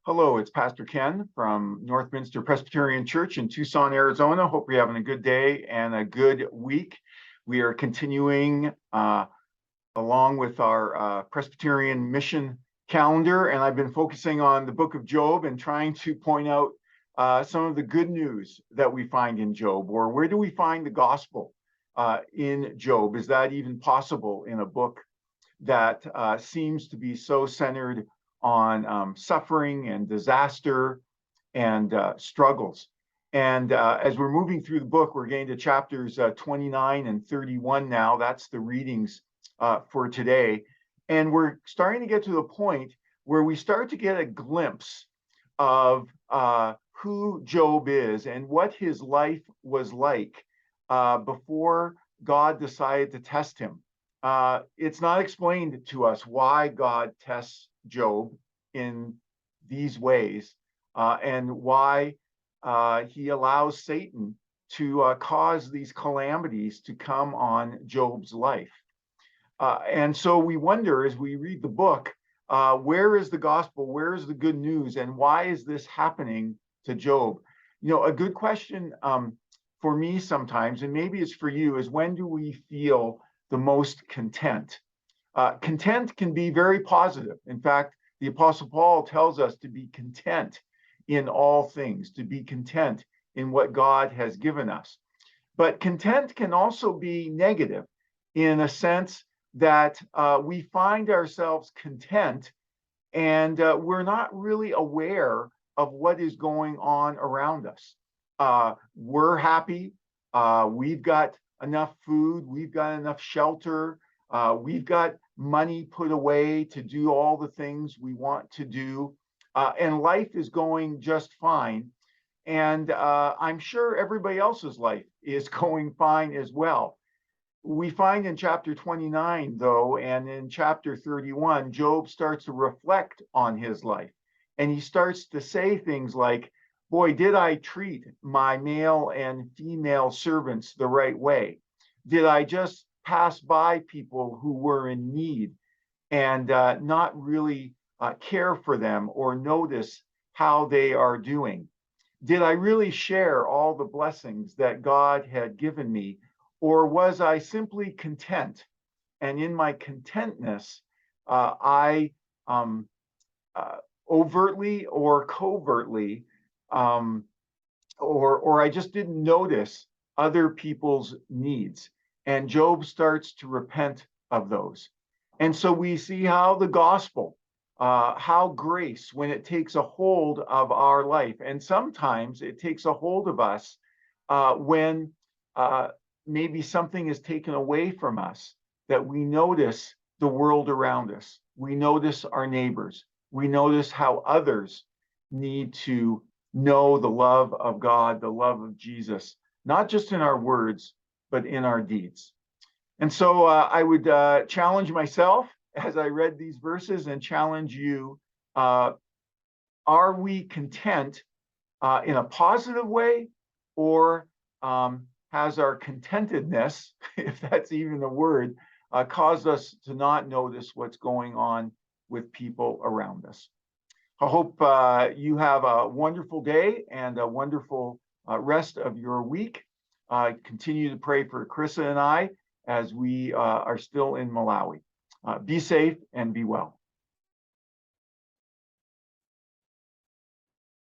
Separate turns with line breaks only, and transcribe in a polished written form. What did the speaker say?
Hello, it's Pastor Ken from Northminster Presbyterian Church in Tucson, Arizona. Hope you're having a good day and a good week. We are continuing along with our Presbyterian mission calendar, and I've been focusing on the book of Job and trying to point out some of the good news that we find in Job, or where do we find the gospel in Job? Is that even possible in a book that seems to be so centered on suffering and disaster and struggles? And as we're moving through the book, we're getting to chapters 29 and 31 now. That's the readings for today. And we're starting to get to the point where we start to get a glimpse of who Job is and what his life was like before God decided to test him. It's not explained to us why God tests Job in these ways and why he allows Satan to cause these calamities to come on Job's life. And so we wonder as we read the book, where is the gospel? Where is the good news? And why is this happening to Job? You know, a good question for me sometimes, and maybe it's for you, is when do we feel the most content? Content can be very positive. In fact, the Apostle Paul tells us to be content in all things, to be content in what God has given us. But content can also be negative in a sense that we find ourselves content and we're not really aware of what is going on around us. We're happy. We've got enough food. We've got enough shelter. We've got money put away to do all the things we want to do. And life is going just fine. And I'm sure everybody else's life is going fine as well. We find in chapter 29, though, and in chapter 31, Job starts to reflect on his life. And he starts to say things like, boy, did I treat my male and female servants the right way? Did I just pass by people who were in need and not really care for them or notice how they are doing? Did I really share all the blessings that God had given me? Or was I simply content? And in my contentness, I overtly or covertly, or I just didn't notice other people's needs. And Job starts to repent of those. And so we see how the gospel, how grace, when it takes a hold of our life, and sometimes it takes a hold of us when maybe something is taken away from us, that we notice the world around us. We notice our neighbors. We notice how others need to know the love of God, the love of Jesus, not just in our words, but in our deeds. And so I would challenge myself as I read these verses and challenge you. Are we content in a positive way, or has our contentedness, if that's even a word, caused us to not notice what's going on with people around us? I hope you have a wonderful day and a wonderful rest of your week. Continue to pray for Carissa and I as we are still in Malawi. Be safe and be well.